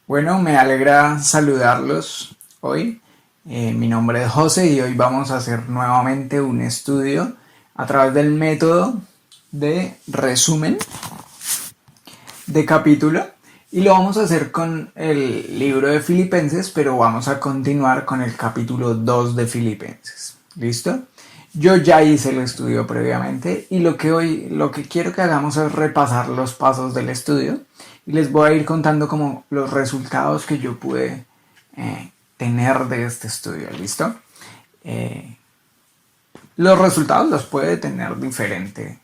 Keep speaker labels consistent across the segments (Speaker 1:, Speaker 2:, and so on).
Speaker 1: Bueno, me alegra saludarlos hoy. Mi nombre es José y hoy vamos a hacer nuevamente un estudio a través del método de resumen de capítulo y lo vamos a hacer con el libro de Filipenses, pero vamos a continuar con el capítulo 2 de Filipenses. ¿Listo? Yo ya hice el estudio previamente y lo que quiero que hagamos es repasar los pasos del estudio y les voy a ir contando como los resultados que yo pude tener de este estudio. ¿Listo? Los resultados los puede tener diferente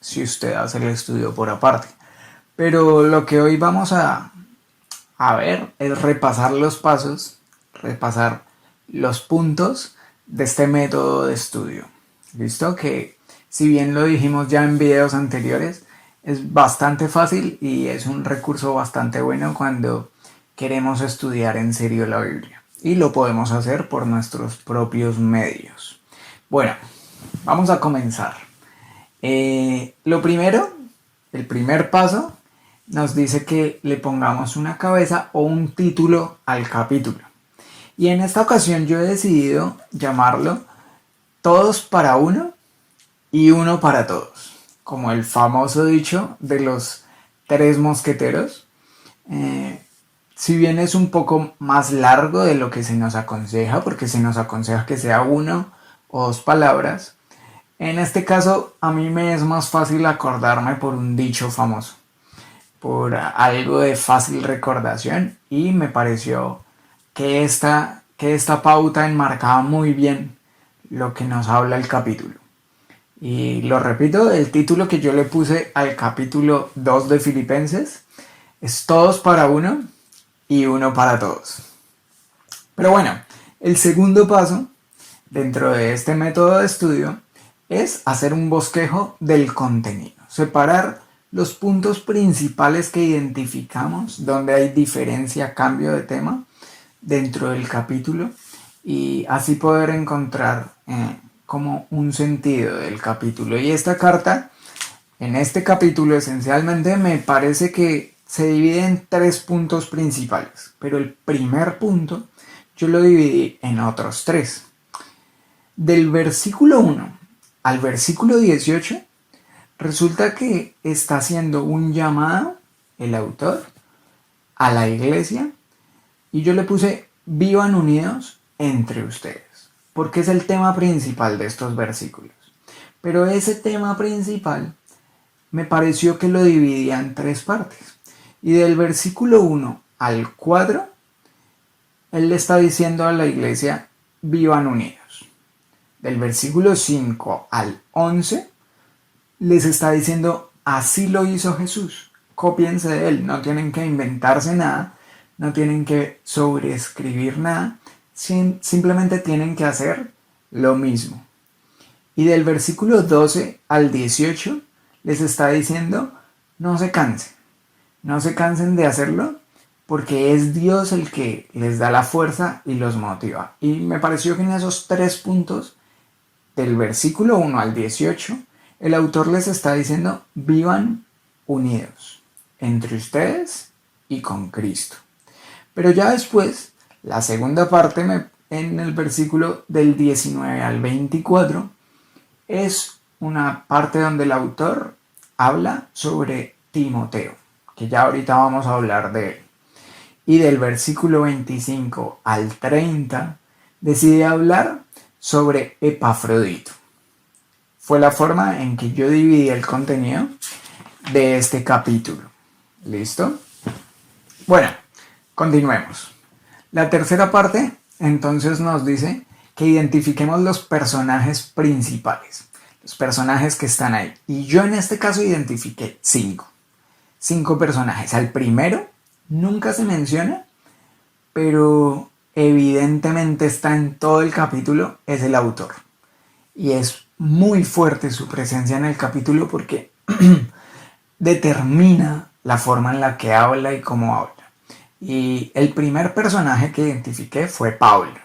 Speaker 1: si usted hace el estudio por aparte. Pero lo que hoy vamos a ver es repasar los pasos, repasar los puntos de este método de estudio. ¿Listo? Que si bien lo dijimos ya en videos anteriores, es bastante fácil y es un recurso bastante bueno cuando queremos estudiar en serio la Biblia. Y lo podemos hacer por nuestros propios medios. Bueno, vamos a comenzar. Lo primero, el primer paso, nos dice que le pongamos una cabeza o un título al capítulo. Y en esta ocasión yo he decidido llamarlo Todos para uno y uno para todos. Como el famoso dicho de los tres mosqueteros. Si bien es un poco más largo de lo que se nos aconseja, porque se nos aconseja que sea uno o dos palabras, en este caso a mí me es más fácil acordarme por un dicho famoso, por algo de fácil recordación, y me pareció que esta pauta enmarcaba muy bien lo que nos habla el capítulo. Y lo repito, el título que yo le puse al capítulo 2 de Filipenses es Todos para uno y uno para todos. Pero bueno, el segundo paso dentro de este método de estudio es hacer un bosquejo del contenido, separar los puntos principales que identificamos, donde hay diferencia, cambio de tema dentro del capítulo, y así poder encontrar como un sentido del capítulo. Y esta carta, en este capítulo esencialmente, me parece que se divide en tres puntos principales, pero el primer punto yo lo dividí en otros tres. Del versículo 1 al versículo 18, resulta que está haciendo un llamado, el autor, a la iglesia, y yo le puse vivan unidos entre ustedes, porque es el tema principal de estos versículos. Pero ese tema principal me pareció que lo dividía en tres partes. Y del versículo 1 al 4, él le está diciendo a la iglesia vivan unidos. Del versículo 5 al 11, les está diciendo así lo hizo Jesús, cópiense de él, no tienen que inventarse nada, no tienen que sobreescribir nada, simplemente tienen que hacer lo mismo. Y del versículo 12 al 18 les está diciendo no se cansen de hacerlo, porque es Dios el que les da la fuerza y los motiva. Y me pareció que en esos tres puntos, del versículo 1 al 18, el autor les está diciendo vivan unidos entre ustedes y con Cristo. Pero ya después, la segunda parte, en el versículo del 19 al 24, es una parte donde el autor habla sobre Timoteo, que ya ahorita vamos a hablar de él. Y del versículo 25 al 30 decide hablar sobre Epafrodito. Fue la forma en que yo dividí el contenido de este capítulo. ¿Listo? Bueno, continuemos. La tercera parte entonces nos dice que identifiquemos los personajes principales, los personajes que están ahí. Y yo en este caso identifiqué cinco personajes. Al primero nunca se menciona, pero evidentemente está en todo el capítulo, es el autor. Y es muy fuerte su presencia en el capítulo porque determina la forma en la que habla y cómo habla. Y el primer personaje que identifiqué fue Pablo.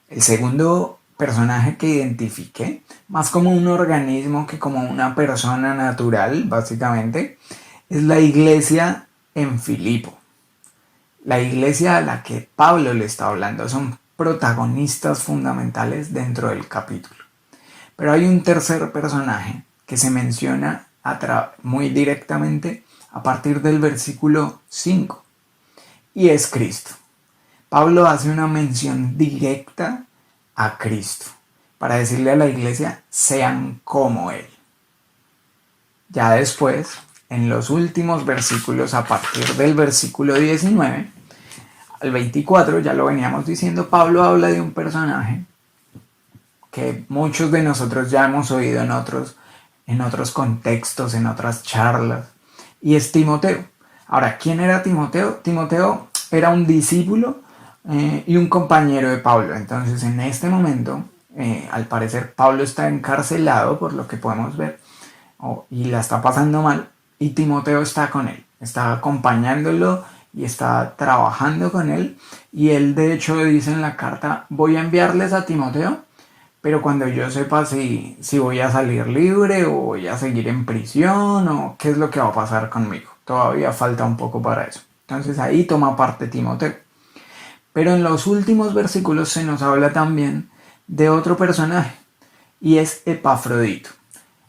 Speaker 1: El segundo personaje que identifiqué, más como un organismo que como una persona natural, básicamente, es la iglesia en Filipo. La iglesia a la que Pablo le está hablando son protagonistas fundamentales dentro del capítulo. Pero hay un tercer personaje que se menciona muy directamente a partir del versículo 5 y es Cristo. Pablo hace una mención directa a Cristo para decirle a la iglesia, sean como Él. Ya después, en los últimos versículos, a partir del versículo 19 al 24, ya lo veníamos diciendo, Pablo habla de un personaje que muchos de nosotros ya hemos oído en otros contextos, en otras charlas, y es Timoteo. Ahora, ¿quién era Timoteo? Timoteo era un discípulo y un compañero de Pablo. Entonces, en este momento, al parecer, Pablo está encarcelado, por lo que podemos ver, y la está pasando mal, y Timoteo está con él, está acompañándolo y está trabajando con él, y él de hecho dice en la carta, voy a enviarles a Timoteo, pero cuando yo sepa si voy a salir libre o voy a seguir en prisión o qué es lo que va a pasar conmigo. Todavía falta un poco para eso. Entonces ahí toma parte Timoteo. Pero en los últimos versículos se nos habla también de otro personaje y es Epafrodito.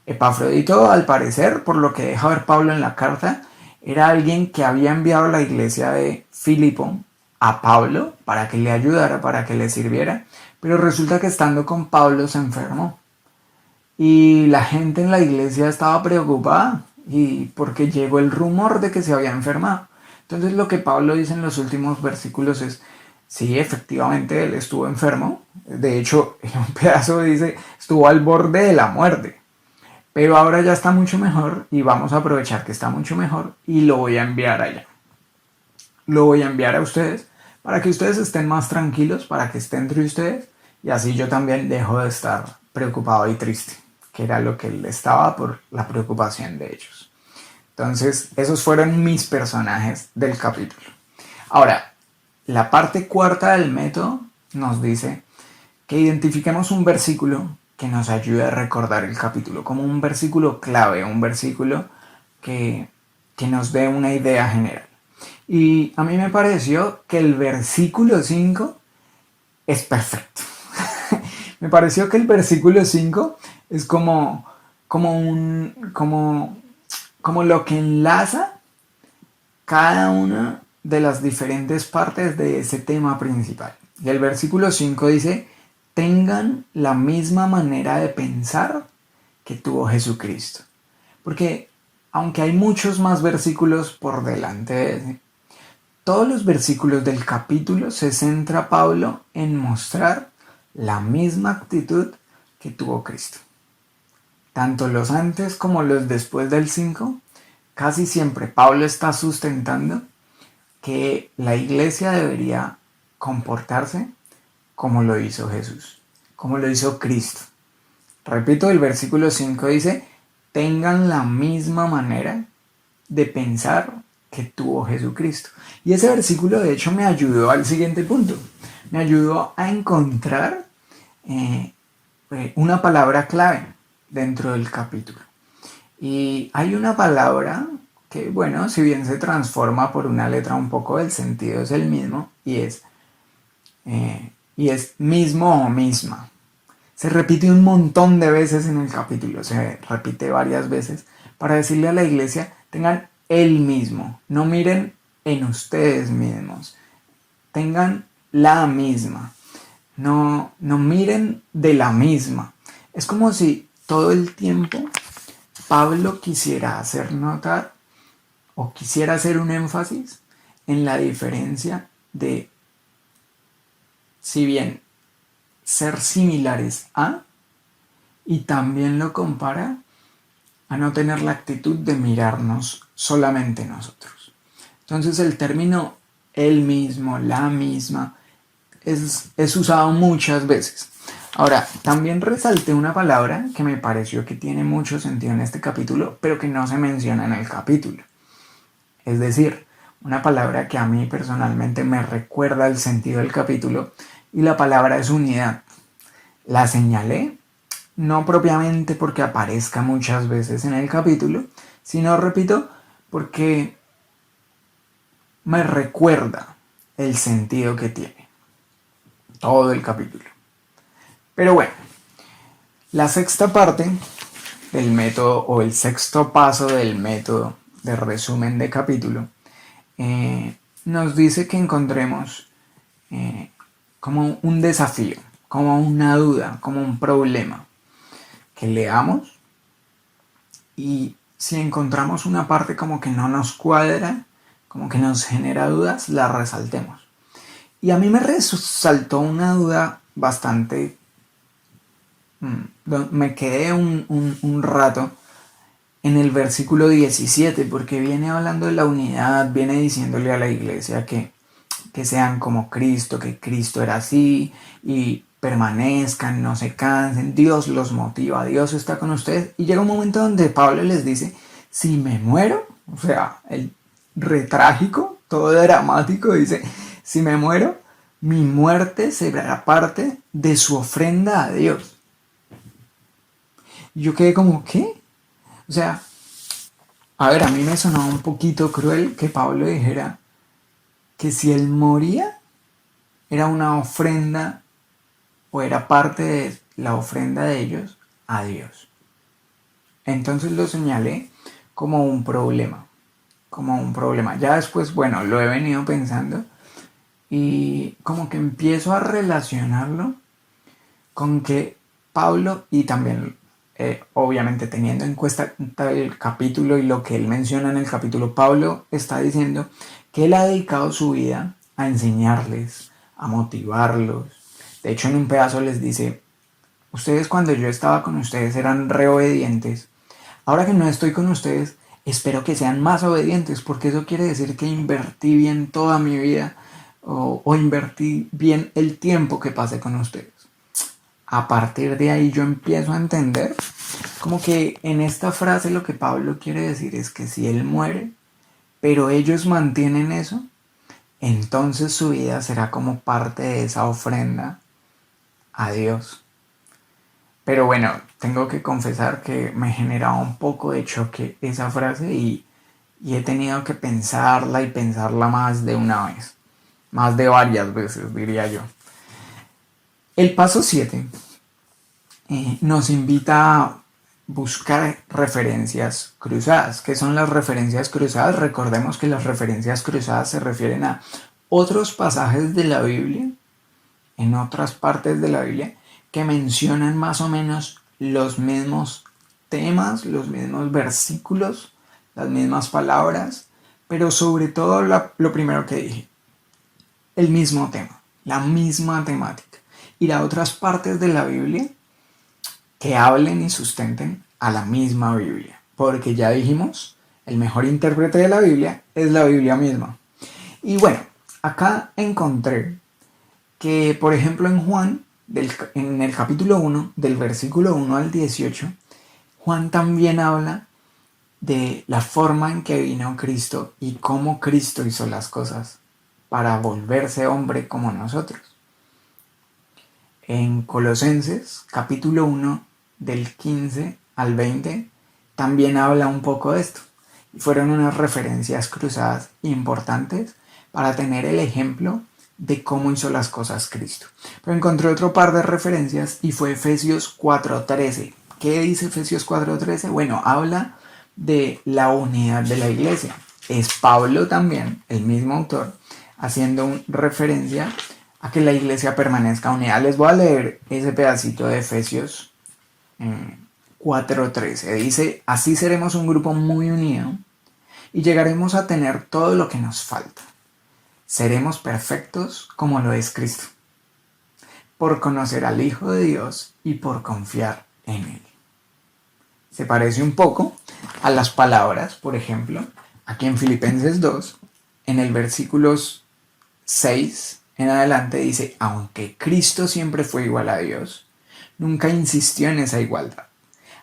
Speaker 1: Epafrodito, al parecer, por lo que deja ver Pablo en la carta, era alguien que había enviado a la iglesia de Filipo a Pablo para que le ayudara, para que le sirviera, pero resulta que estando con Pablo se enfermó y la gente en la iglesia estaba preocupada y porque llegó el rumor de que se había enfermado. Entonces lo que Pablo dice en los últimos versículos es, sí, efectivamente él estuvo enfermo, de hecho en un pedazo dice, estuvo al borde de la muerte, pero ahora ya está mucho mejor y vamos a aprovechar que está mucho mejor y lo voy a enviar allá. Lo voy a enviar a ustedes para que ustedes estén más tranquilos, para que esté entre ustedes y así yo también dejo de estar preocupado y triste, que era lo que él estaba por la preocupación de ellos. Entonces, esos fueron mis personajes del capítulo. Ahora, la parte cuarta del método nos dice que identifiquemos un versículo que nos ayude a recordar el capítulo, como un versículo clave, un versículo que nos dé una idea general. Y a mí me pareció que el versículo 5 es perfecto. Me pareció que el versículo 5 es como lo que enlaza cada una de las diferentes partes de ese tema principal. Y el versículo 5 dice, tengan la misma manera de pensar que tuvo Jesucristo. Porque aunque hay muchos más versículos por delante de ese, todos los versículos del capítulo se centra Pablo en mostrar la misma actitud que tuvo Cristo. Tanto los antes como los después del 5, casi siempre Pablo está sustentando que la iglesia debería comportarse como lo hizo Jesús, como lo hizo Cristo. Repito, el versículo 5 dice, tengan la misma manera de pensar que tuvo Jesucristo. Y ese versículo de hecho me ayudó al siguiente punto. Me ayudó a encontrar una palabra clave dentro del capítulo. Y hay una palabra que, bueno, si bien se transforma por una letra un poco, el sentido es el mismo y es mismo o misma. Se repite un montón de veces en el capítulo, se repite varias veces para decirle a la iglesia, tengan el mismo, no miren en ustedes mismos, tengan la misma, no miren de la misma. Es como si todo el tiempo Pablo quisiera hacer notar o quisiera hacer un énfasis en la diferencia de, si bien ser similares a, y también lo compara a no tener la actitud de mirarnos solamente nosotros. Entonces el término el mismo, la misma, es usado muchas veces. Ahora, también resalté una palabra que me pareció que tiene mucho sentido en este capítulo, pero que no se menciona en el capítulo. Es decir, una palabra que a mí personalmente me recuerda el sentido del capítulo, y la palabra es unidad. La señalé, no propiamente porque aparezca muchas veces en el capítulo, sino, repito, porque me recuerda el sentido que tiene todo el capítulo. Pero bueno, la sexta parte del método o el sexto paso del método de resumen de capítulo nos dice que encontremos como un desafío, como una duda, como un problema, que leamos y si encontramos una parte como que no nos cuadra, como que nos genera dudas, la resaltemos. Y a mí me resaltó una duda bastante... me quedé un rato en el versículo 17 porque viene hablando de la unidad, viene diciéndole a la iglesia que sean como Cristo, que Cristo era así y permanezcan, no se cansen, Dios los motiva, Dios está con ustedes. Y llega un momento donde Pablo les dice, si me muero, o sea, el retrágico, todo dramático, dice, si me muero, mi muerte será parte de su ofrenda a Dios. Y yo quedé como, ¿qué? O sea, a ver, a mí me sonaba un poquito cruel que Pablo dijera que si él moría, era una ofrenda o era parte de la ofrenda de ellos a Dios. Entonces lo señalé como un problema, como un problema. Ya después, bueno, lo he venido pensando y como que empiezo a relacionarlo con que Pablo, y también obviamente teniendo en cuenta el capítulo y lo que él menciona en el capítulo, Pablo está diciendo que él ha dedicado su vida a enseñarles, a motivarlos. De hecho, en un pedazo les dice, ustedes cuando yo estaba con ustedes eran re obedientes. Ahora que no estoy con ustedes, espero que sean más obedientes, porque eso quiere decir que invertí bien toda mi vida o invertí bien el tiempo que pasé con ustedes. A partir de ahí yo empiezo a entender como que en esta frase lo que Pablo quiere decir es que si él muere, pero ellos mantienen eso, entonces su vida será como parte de esa ofrenda a Dios. Pero bueno, tengo que confesar que me generaba un poco de choque esa frase y he tenido que pensarla y pensarla más de una vez, más de varias veces diría yo. El paso 7 nos invita a buscar referencias cruzadas. ¿Qué son las referencias cruzadas? Recordemos que las referencias cruzadas se refieren a otros pasajes de la Biblia, en otras partes de la Biblia, que mencionan más o menos los mismos temas, los mismos versículos, las mismas palabras, pero sobre todo lo primero que dije, el mismo tema, la misma temática. Ir a otras partes de la Biblia que hablen y sustenten a la misma Biblia. Porque ya dijimos, el mejor intérprete de la Biblia es la Biblia misma. Y bueno, acá encontré que, por ejemplo, en Juan, en el capítulo 1, del versículo 1 al 18, Juan también habla de la forma en que vino Cristo y cómo Cristo hizo las cosas para volverse hombre como nosotros. En Colosenses, capítulo 1, del 15 al 20, también habla un poco de esto. Y fueron unas referencias cruzadas importantes para tener el ejemplo de cómo hizo las cosas Cristo. Pero encontré otro par de referencias y fue Efesios 4:13. ¿Qué dice Efesios 4:13? Bueno, habla de la unidad de la iglesia. Es Pablo también, el mismo autor, haciendo referencia a que la iglesia permanezca unida. Les voy a leer ese pedacito de Efesios 4:13. Dice, así seremos un grupo muy unido y llegaremos a tener todo lo que nos falta. Seremos perfectos como lo es Cristo, por conocer al Hijo de Dios y por confiar en Él. Se parece un poco a las palabras, por ejemplo, aquí en Filipenses 2, en el versículos 6 en adelante dice, aunque Cristo siempre fue igual a Dios, nunca insistió en esa igualdad.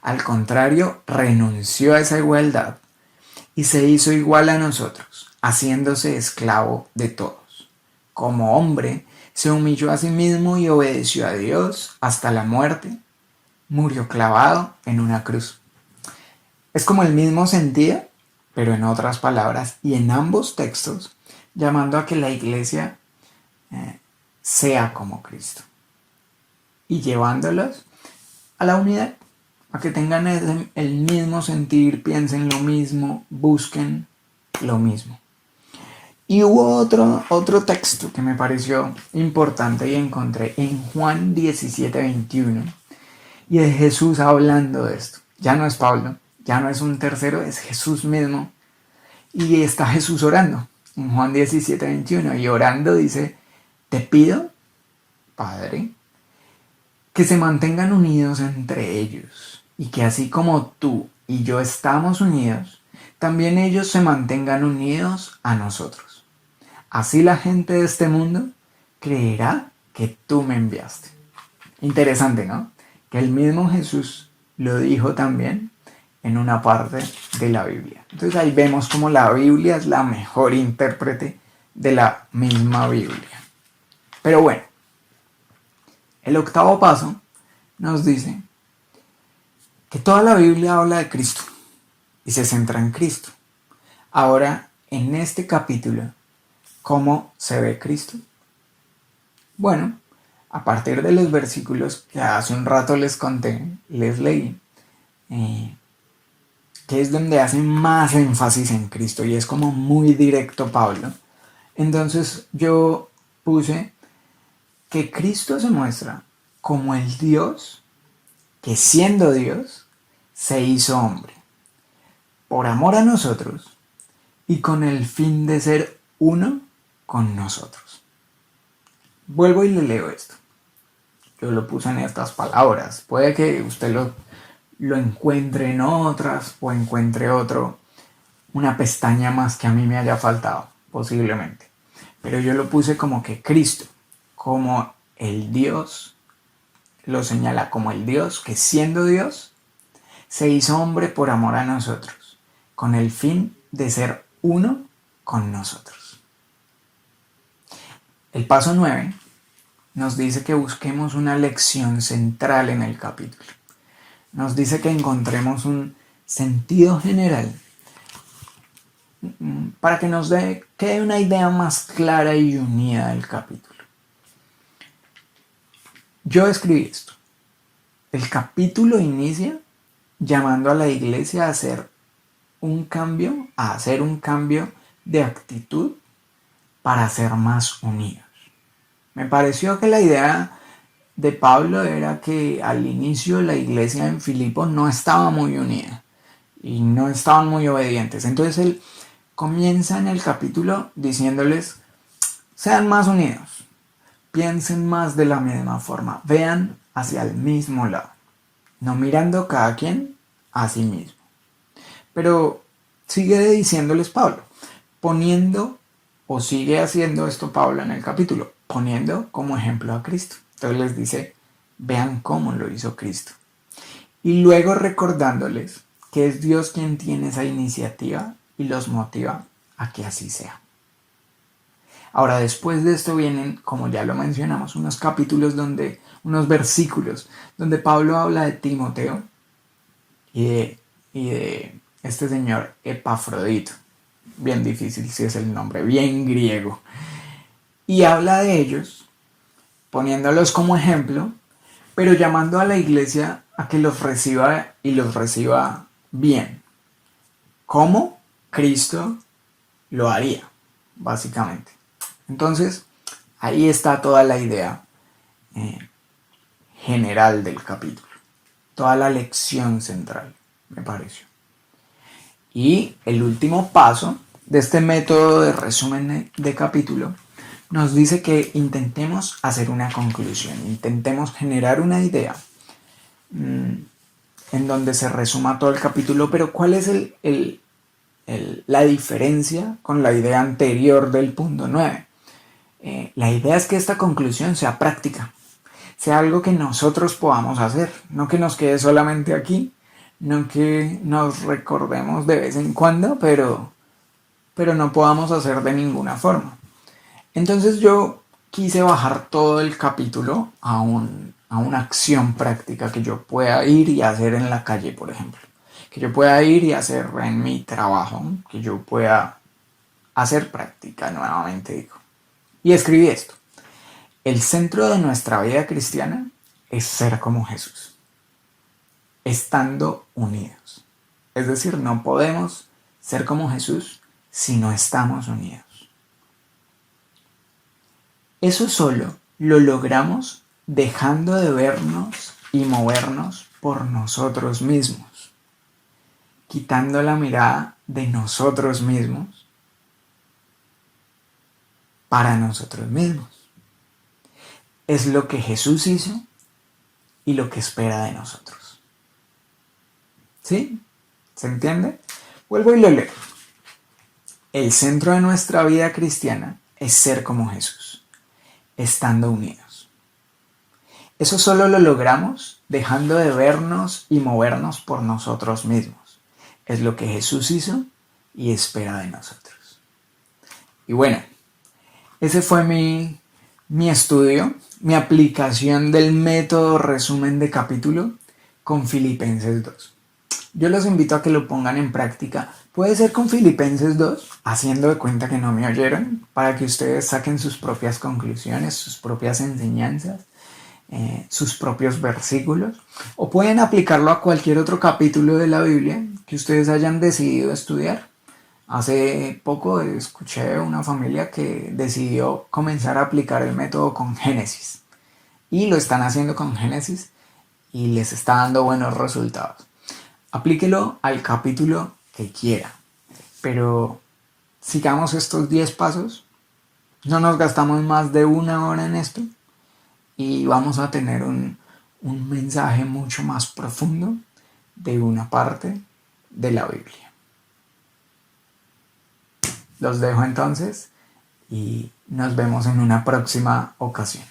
Speaker 1: Al contrario, renunció a esa igualdad y se hizo igual a nosotros, haciéndose esclavo de todos. Como hombre, se humilló a sí mismo y obedeció a Dios hasta la muerte. Murió clavado en una cruz. Es como el mismo sentido, pero en otras palabras, y en ambos textos llamando a que la iglesia sea como Cristo y llevándolos a la unidad, a que tengan el mismo sentir, piensen lo mismo, busquen lo mismo. Y hubo otro texto que me pareció importante y encontré en Juan 17:21, y es Jesús hablando de esto. Ya no es Pablo, ya no es un tercero, es Jesús mismo. Y está Jesús orando en Juan 17:21, y orando dice: te pido, Padre, que se mantengan unidos entre ellos, y que así como tú y yo estamos unidos, también ellos se mantengan unidos a nosotros. Así la gente de este mundo creerá que tú me enviaste. Interesante, ¿no? Que el mismo Jesús lo dijo también en una parte de la Biblia. Entonces ahí vemos como la Biblia es la mejor intérprete de la misma Biblia. Pero bueno, el octavo paso nos dice que toda la Biblia habla de Cristo y se centra en Cristo. Ahora, en este capítulo, ¿cómo se ve Cristo? Bueno, a partir de los versículos que hace un rato les conté, les leí, que es donde hace más énfasis en Cristo y es como muy directo Pablo. Entonces yo puse que Cristo se muestra como el Dios que, siendo Dios, se hizo hombre por amor a nosotros y con el fin de ser uno con nosotros. Vuelvo y le leo esto. Yo lo puse en estas palabras. Puede que usted lo encuentre en otras o encuentre una pestaña más que a mí me haya faltado, posiblemente. Pero yo lo puse como que Cristo, como el Dios, lo señala como el Dios que, siendo Dios, se hizo hombre por amor a nosotros, con el fin de ser uno con nosotros. El paso 9 nos dice que busquemos una lección central en el capítulo. Nos dice que encontremos un sentido general para que nos quede una idea más clara y unida del capítulo. Yo escribí esto. El capítulo inicia llamando a la iglesia a hacer un cambio de actitud para ser más unidos. Me pareció que la idea de Pablo era que al inicio la iglesia en Filipo no estaba muy unida y no estaban muy obedientes. Entonces él comienza en el capítulo diciéndoles: sean más unidos, piensen más de la misma forma, vean hacia el mismo lado, no mirando cada quien a sí mismo. Pero sigue diciéndoles Pablo, sigue haciendo esto Pablo en el capítulo, poniendo como ejemplo a Cristo. Entonces les dice: vean cómo lo hizo Cristo. Y luego recordándoles que es Dios quien tiene esa iniciativa y los motiva a que así sea. Ahora, después de esto vienen, como ya lo mencionamos, unos versículos donde Pablo habla de Timoteo y de este señor Epafrodito. Bien difícil si es el nombre, bien griego. Y habla de ellos, poniéndolos como ejemplo, pero llamando a la iglesia a que los reciba y los reciba bien, como Cristo lo haría, básicamente. Entonces, ahí está toda la idea general del capítulo, toda la lección central, me pareció. Y el último paso de este método de resumen de capítulo nos dice que intentemos hacer una conclusión, intentemos generar una idea en donde se resuma todo el capítulo, pero ¿cuál es la diferencia con la idea anterior del punto 9? La idea es que esta conclusión sea práctica, sea algo que nosotros podamos hacer, no que nos quede solamente aquí, no que nos recordemos de vez en cuando, pero no podamos hacer de ninguna forma. Entonces yo quise bajar todo el capítulo a una acción práctica que yo pueda ir y hacer en la calle, por ejemplo. Que yo pueda ir y hacer en mi trabajo, que yo pueda hacer práctica, nuevamente digo. Y escribí esto: el centro de nuestra vida cristiana es ser como Jesús, estando unidos. Es decir, no podemos ser como Jesús si no estamos unidos. Eso solo lo logramos dejando de vernos y movernos por nosotros mismos, quitando la mirada de nosotros mismos para nosotros mismos. Es lo que Jesús hizo y lo que espera de nosotros. ¿Sí? ¿Se entiende? Vuelvo y lo leo. El centro de nuestra vida cristiana es ser como Jesús, estando unidos. Eso solo lo logramos dejando de vernos y movernos por nosotros mismos. Es lo que Jesús hizo y espera de nosotros. Y bueno, ese fue mi estudio, mi aplicación del método resumen de capítulo con Filipenses 2. Yo los invito a que lo pongan en práctica. Puede ser con Filipenses 2, haciendo de cuenta que no me oyeron, para que ustedes saquen sus propias conclusiones, sus propias enseñanzas, sus propios versículos. O pueden aplicarlo a cualquier otro capítulo de la Biblia que ustedes hayan decidido estudiar. Hace poco escuché una familia que decidió comenzar a aplicar el método con Génesis. Y lo están haciendo con Génesis y les está dando buenos resultados. Aplíquelo al capítulo que quiera, pero sigamos estos 10 pasos, no nos gastamos más de 1 hora en esto y vamos a tener un mensaje mucho más profundo de una parte de la Biblia. Los dejo entonces y nos vemos en una próxima ocasión.